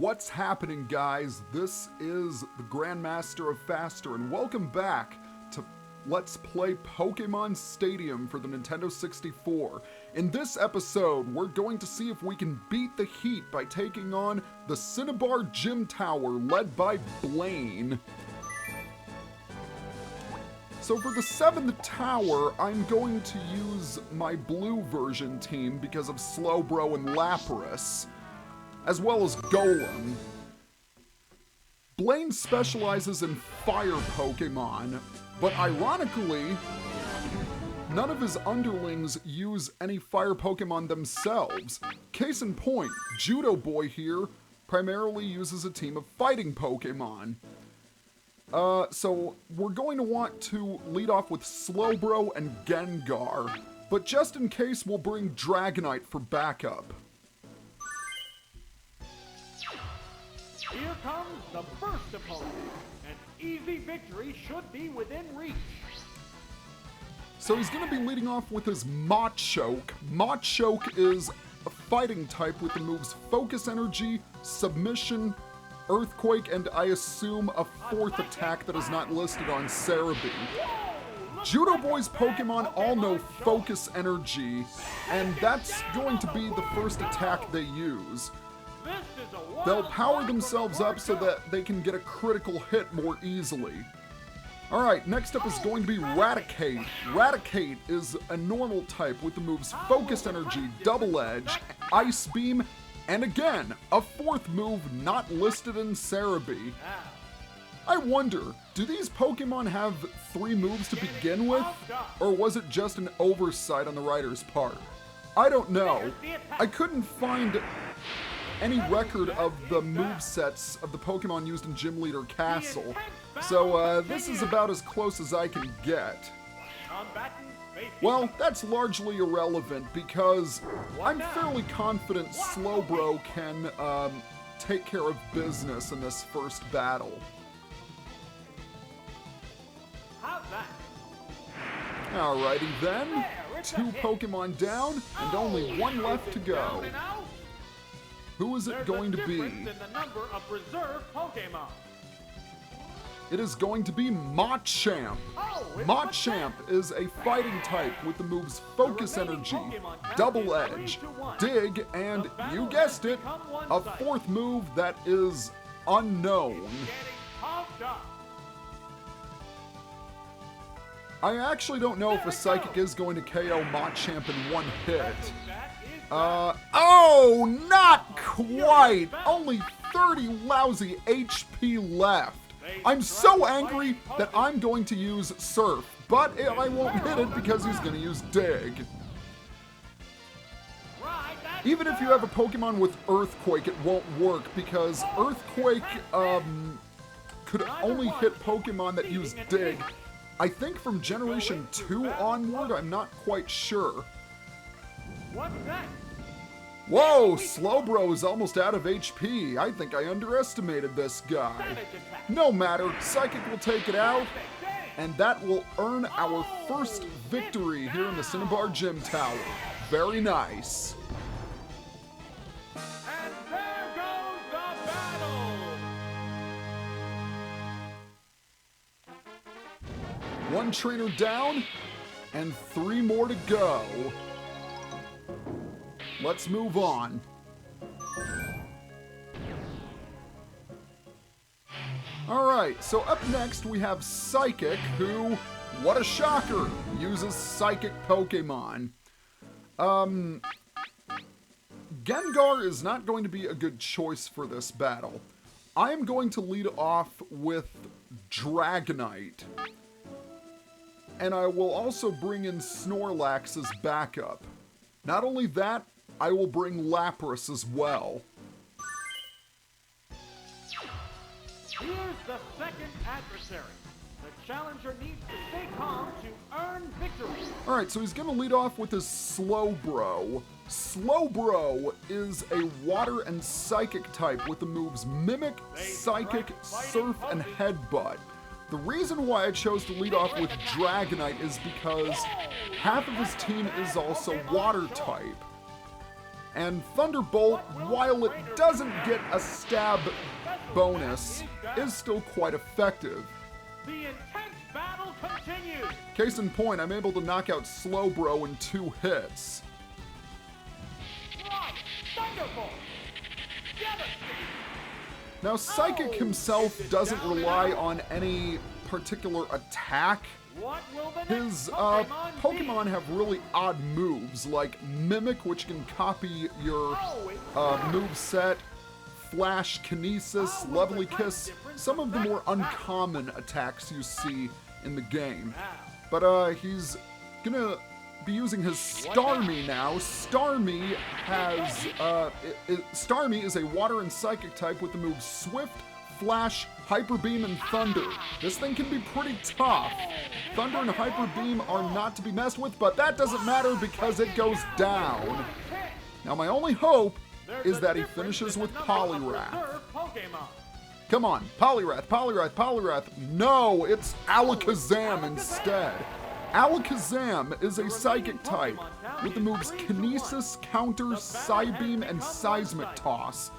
What's happening, guys? This is the Grandmaster of Faster, and welcome back to Let's Play Pokemon Stadium for the Nintendo 64. In this episode, we're going to see if we can beat the heat by taking on the Cinnabar Gym Tower led by Blaine. So for the 7th tower, I'm going to use my blue version team because of Slowbro and Lapras, as well as Golem. Blaine specializes in fire Pokemon, but ironically, none of his underlings use any fire Pokemon themselves. Case in point, Judoboy here primarily uses a team of fighting Pokemon. So we're going to want to lead off with Slowbro and Gengar, but just in case, we'll bring Dragonite for backup. Here comes the first opponent. An easy victory should be within reach. So he's going to be leading off with his Machoke. Machoke is a fighting type with the moves Focus Energy, Submission, Earthquake, and I assume a 4th attack that is not listed on Cerebi. Judoboy's Pokemon all know Focus Energy, and that's going to be the first attack they use. They'll power themselves up so that they can get a critical hit more easily. Alright, next up is going to be Raticate. Raticate is a normal type with the moves Focus Energy, Double Edge, Ice Beam, and again, a 4th move not listed in Cerebi. I wonder, do these Pokemon have 3 moves to begin with? Or was it just an oversight on the writer's part? I don't know. I couldn't find any record of the movesets of the Pokemon used in Gym Leader Castle, so this is about as close as I can get. Well, that's largely irrelevant because I'm fairly confident Slowbro can take care of business in this first battle. Alrighty then, 2 Pokemon down and only 1 left to go. Who is it going to be? It is going to be Machamp. Machamp is a fighting type with the moves Focus Energy, Double Edge, Dig, and, you guessed it, a 4th move that is unknown. I actually don't know if a Psychic is going to KO Machamp in 1 hit. Oh, not quite! Only 30 lousy HP left. I'm so angry that I'm going to use Surf, but I won't hit it because he's going to use Dig. Even if you have a Pokemon with Earthquake, it won't work because Earthquake could only hit Pokemon that use Dig. I think from Generation 2 onward, I'm not quite sure. Whoa, Slowbro is almost out of HP. I think I underestimated this guy. No matter, Psychic will take it out, and that will earn our first victory here in the Cinnabar Gym Tower. Very nice. And there goes the battle! 1 trainer down, and 3 more to go. Let's move on. Alright, so up next we have Psychic, who, what a shocker, uses Psychic Pokemon. Gengar is not going to be a good choice for this battle. I am going to lead off with Dragonite. And I will also bring in Snorlax as backup. Not only that, I will bring Lapras as well. Here's the second adversary. The challenger needs to stay calm to earn victory. Alright, so he's going to lead off with his Slowbro. Slowbro is a water and psychic type with the moves Mimic, Psychic, Surf, and Headbutt. The reason why I chose to lead off with Dragonite is because half of his team is also water type. And Thunderbolt, while it doesn't get a stab bonus, is still quite effective. The intense battle continues. Case in point, I'm able to knock out Slowbro in 2 hits. Thunderbolt. Now, Psychic himself doesn't rely on any particular attack. What will the His next Pokemon have really odd moves, like Mimic, which can copy your moveset, Flash, Kinesis, Lovely Kiss, some of the more uncommon attacks you see in the game. But he's gonna be using his Starmie now. Starmie is a Water and Psychic type with the moves Swift, Flash, Hyper Beam, and Thunder. This thing can be pretty tough. Thunder and Hyper Beam are not to be messed with, but that doesn't matter because it goes down. Now my only hope is that he finishes with Poliwrath. Come on, Poliwrath, Poliwrath, Poliwrath. No, it's Alakazam instead. Alakazam is a Psychic type with the moves Kinesis, Counter, Psybeam, and Seismic Toss.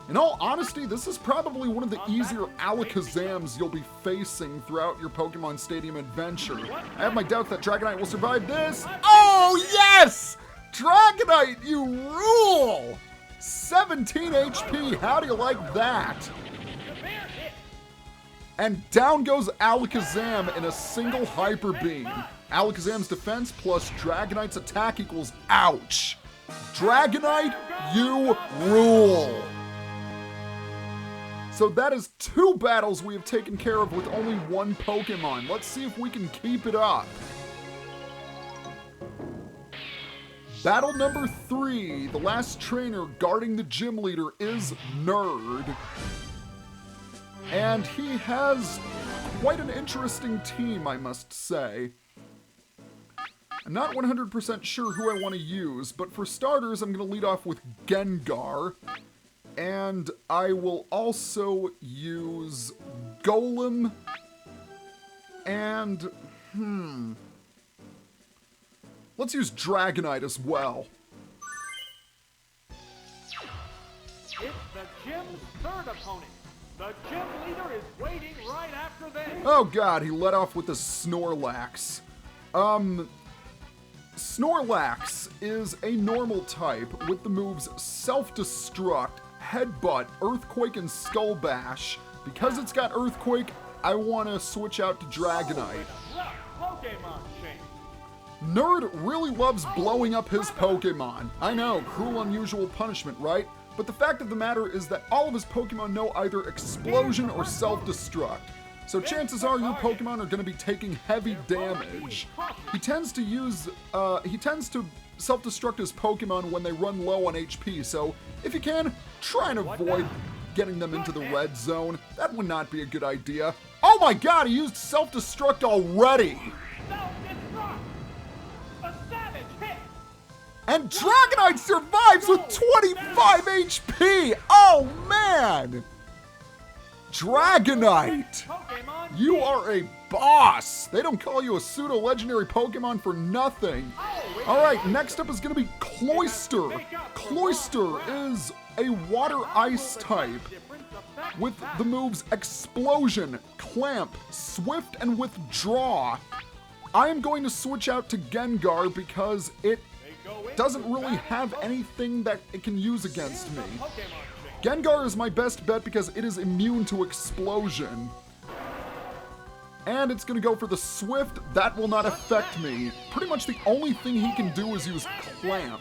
In all honesty, this is probably one of the easier Alakazams you'll be facing throughout your Pokemon Stadium adventure. I have my doubts that Dragonite will survive this. Oh, yes! Dragonite, you rule! 17 HP, how do you like that? And down goes Alakazam in a single Hyper Beam. Alakazam's defense plus Dragonite's attack equals ouch. Dragonite, you rule! So that is 2 battles we have taken care of with only 1 Pokemon. Let's see if we can keep it up. Battle number 3. The last trainer guarding the gym leader is Nerd. And he has quite an interesting team, I must say. I'm not 100% sure who I want to use, but for starters, I'm going to lead off with Gengar. And I will also use Golem and, let's use Dragonite as well. It's the gym's 3rd opponent. The gym leader is waiting right after this. Oh god, he let off with the Snorlax. Snorlax is a normal type with the moves Self-Destruct, Headbutt, Earthquake, and Skull Bash. Because it's got Earthquake, I want to switch out to Dragonite. Nerd really loves blowing up his Pokemon. I know, cruel unusual punishment, right? But the fact of the matter is that all of his Pokemon know either Explosion or Self-Destruct. So chances are your Pokemon are going to be taking heavy damage. He tends to self-destruct his Pokemon when they run low on HP, so if you can, try and avoid getting them into the red zone. That would not be a good idea. Oh my god, he used self-destruct already! And Dragonite survives with 25 HP! Oh man! Dragonite! You are a boss! They don't call you a pseudo-legendary Pokemon for nothing. Alright, next up is going to be Cloyster. Cloyster is a water-ice type with the moves Explosion, Clamp, Swift, and Withdraw. I am going to switch out to Gengar because it doesn't really have anything that it can use against me. Gengar is my best bet because it is immune to Explosion. And it's gonna go for the Swift. That will not affect me. Pretty much the only thing he can do is use Clamp.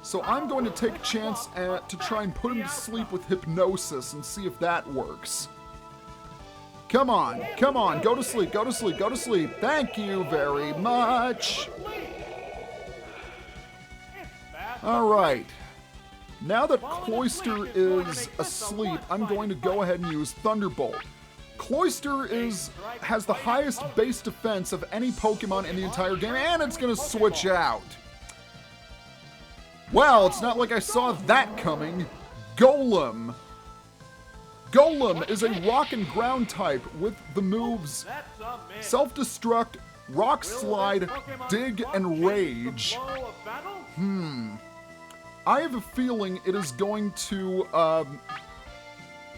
So I'm going to take a chance to try and put him to sleep with Hypnosis and see if that works. Come on, go to sleep, go to sleep, go to sleep. Thank you very much. Alright. Now that Cloyster is asleep, I'm going to go ahead and use Thunderbolt. Cloyster has the highest base defense of any Pokemon in the entire game, and it's going to switch out. Well, it's not like I saw that coming. Golem. Golem is a rock and ground type with the moves Self-Destruct, Rock Slide, Dig, and Rage. I have a feeling it is going to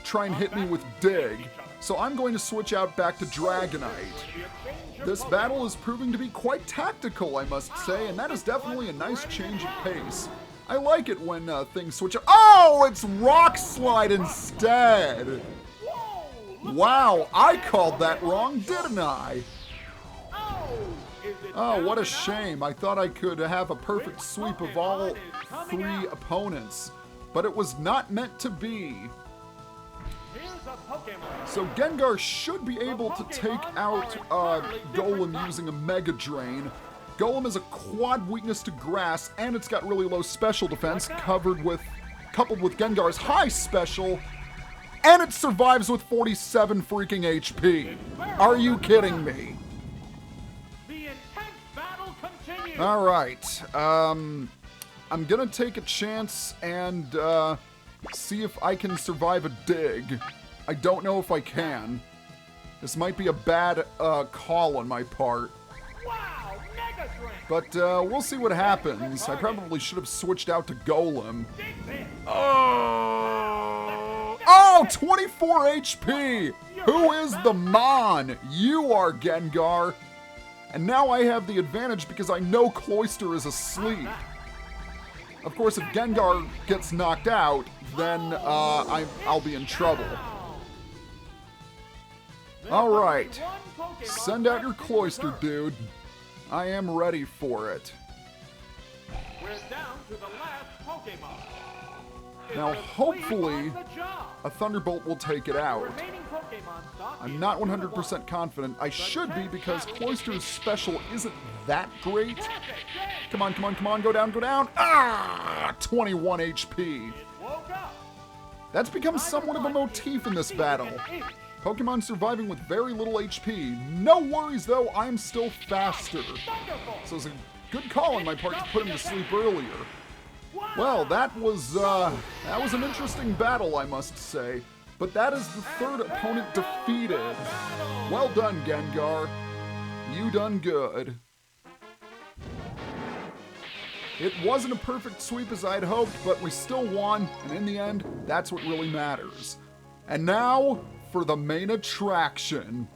try and hit me with Dig, so I'm going to switch out back to Dragonite. This battle is proving to be quite tactical, I must say, and that is definitely a nice change of pace. I like it when things switch up. Oh, it's Rock Slide instead! Wow, I called that wrong, didn't I? Oh, what a shame. I thought I could have a perfect sweep of all 3 opponents, but it was not meant to be. So Gengar should be able to take out Golem using a Mega Drain. Golem is a quad weakness to grass, and it's got really low special defense, coupled with Gengar's high special, and it survives with 47 freaking HP. Are you kidding me? All right, I'm gonna take a chance and see if I can survive a Dig. I don't know if I can. This might be a bad call on my part. But we'll see what happens. I probably should have switched out to Golem. Oh, 24 HP! Who is the Mon? You are, Gengar. And now I have the advantage because I know Cloyster is asleep. Of course, if Gengar gets knocked out, then I'll be in trouble. Alright. Send out your Cloyster, dude. I am ready for it. We're down to the last Pokemon. Now, hopefully, a Thunderbolt will take it out. I'm not 100% confident. I should be because Cloyster's special isn't that great. Come on, come on, come on. Go down, go down. Ah! 21 HP. That's become somewhat of a motif in this battle. Pokemon surviving with very little HP. No worries, though. I'm still faster. So it's a good call on my part to put him to sleep earlier. Well, that was an interesting battle, I must say. But that is the 3rd opponent defeated. Well done, Gengar. You done good. It wasn't a perfect sweep as I'd hoped, but we still won, and in the end, that's what really matters. And now, for the main attraction.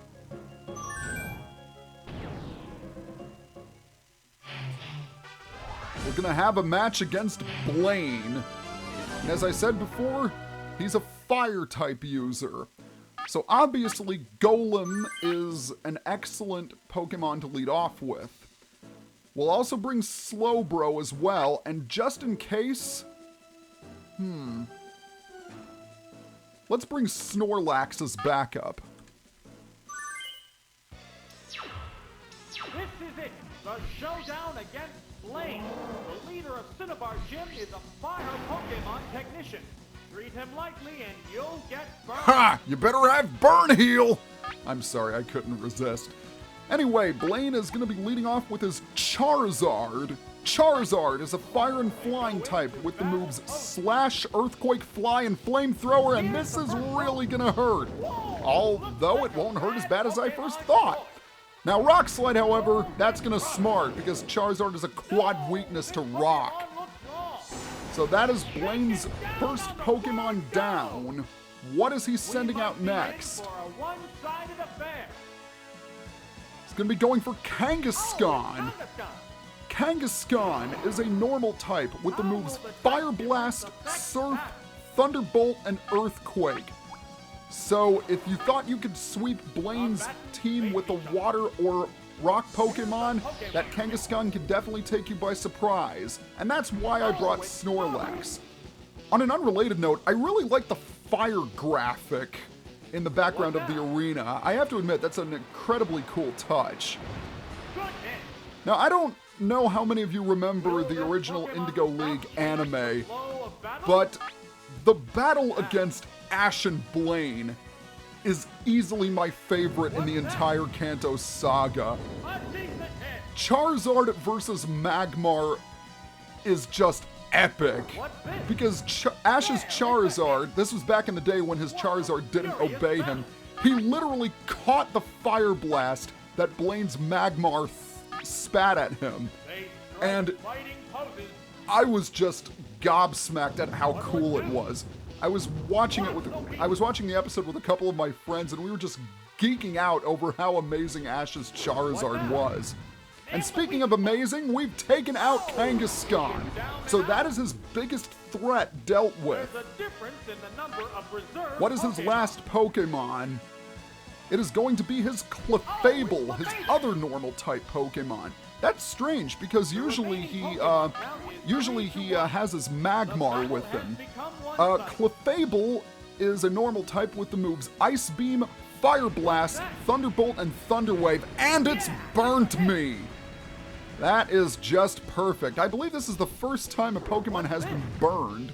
We're gonna have a match against Blaine. And as I said before, he's a Fire-type user. So obviously, Golem is an excellent Pokemon to lead off with. We'll also bring Slowbro as well, and just in case... Let's bring Snorlax as backup. This is it, the showdown against Blaine. The leader of Cinnabar Gym is a fire Pokemon technician. Treat him lightly and you'll get burned. Ha! You better have Burn Heal! I'm sorry, I couldn't resist. Anyway, Blaine is going to be leading off with his Charizard. Charizard is a fire and flying type with the moves Slash, Earthquake, Fly, and Flamethrower, and this is really going to hurt. Although it won't hurt as bad as I first thought. Now, Rock Slide, however, that's going to smart because Charizard is a quad weakness to Rock. So that is Blaine's first Pokemon down. What is he sending out next? He's going to be going for Kangaskhan. Kangaskhan is a normal type with the moves Fire Blast, Surf, Thunderbolt, and Earthquake. So if you thought you could sweep Blaine's team with a Water or Rock Pokemon, that Kangaskhan can definitely take you by surprise, and that's why I brought Snorlax. On an unrelated note, I really like the fire graphic in the background of the arena. I have to admit, that's an incredibly cool touch. Now, I don't know how many of you remember the original Indigo League anime, but the battle against Ash and Blaine is easily my favorite in the entire Kanto saga. Charizard versus Magmar is just epic, because Ash's Charizard, this was back in the day when his Charizard didn't obey him, he literally caught the Fire Blast that Blaine's Magmar spat at him, and I was just gobsmacked at how cool it was. I was watching the episode with a couple of my friends, and we were just geeking out over how amazing Ash's Charizard was. And speaking of amazing, we've taken out Kangaskhan. So that is his biggest threat dealt with. What is his last Pokemon? It is going to be his Clefable, his other normal type Pokemon. That's strange because usually he has his Magmar with him. Clefable is a normal type with the moves Ice Beam, Fire Blast, Thunderbolt, and Thunder Wave, and it's burnt me! That is just perfect. I believe this is the first time a Pokemon has been burned.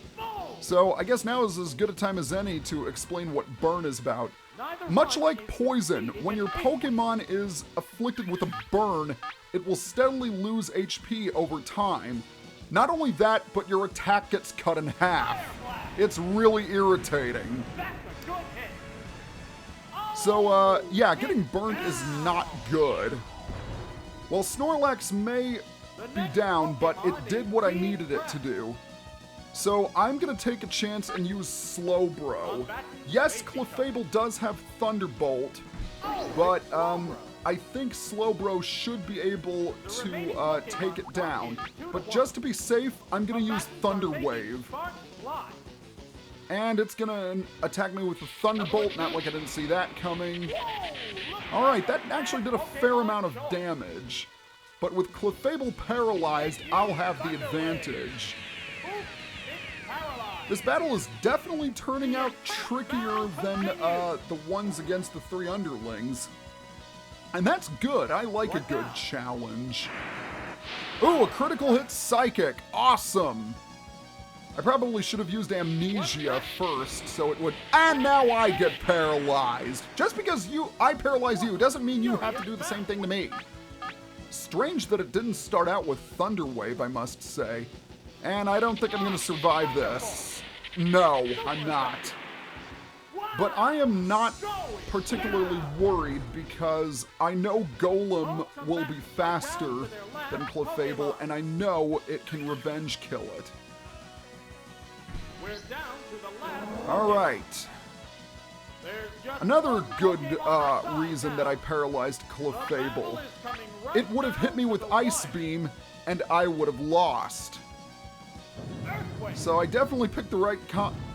So I guess now is as good a time as any to explain what burn is about. Much like poison, when your Pokemon is afflicted with a burn, it will steadily lose HP over time. Not only that, but your attack gets cut in half. It's really irritating. So, yeah, getting burned is not good. Well, Snorlax may be down, but it did what I needed it to do. So I'm gonna take a chance and use Slowbro. Yes, Clefable does have Thunderbolt, but I think Slowbro should be able to take it down. But just to be safe, I'm gonna use Thunder Wave. And it's gonna attack me with the Thunderbolt, not like I didn't see that coming. Alright, that actually did a fair amount of damage. But with Clefable paralyzed, I'll have the advantage. This battle is definitely turning out trickier than the ones against the three underlings. And that's good. I like a good challenge. Ooh, a critical hit Psychic. Awesome. I probably should have used Amnesia first, so it would... And now I get paralyzed. Just because I paralyze you doesn't mean you have to do the same thing to me. Strange that it didn't start out with Thunder Wave, I must say. And I don't think I'm going to survive this. No, I'm not. But I am not particularly worried because I know Golem will be faster than Clefable, and I know it can revenge kill it. Alright. Another good reason that I paralyzed Clefable. It would have hit me with Ice Beam, and I would have lost. So I definitely picked the right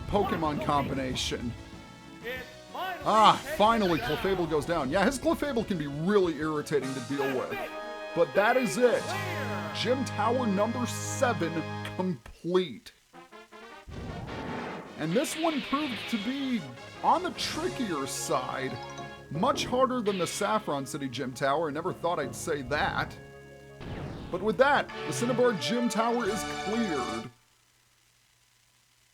Pokemon combination. Ah, finally Clefable goes down. Yeah, his Clefable can be really irritating to deal with. But that is it. Gym Tower number 7 complete. And this one proved to be on the trickier side. Much harder than the Saffron City Gym Tower. I never thought I'd say that. But with that, the Cinnabar Gym Tower is cleared.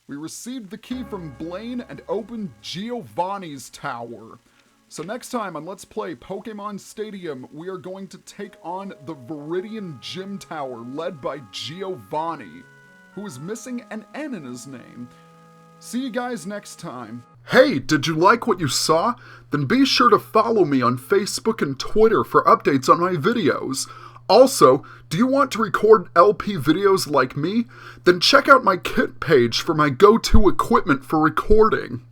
We received the key from Blaine and opened Giovanni's Tower. So next time on Let's Play Pokemon Stadium, we are going to take on the Viridian Gym Tower led by Giovanni, who is missing an N in his name. See you guys next time. Hey, did you like what you saw? Then be sure to follow me on Facebook and Twitter for updates on my videos. Also, do you want to record LP videos like me? Then check out my kit page for my go-to equipment for recording.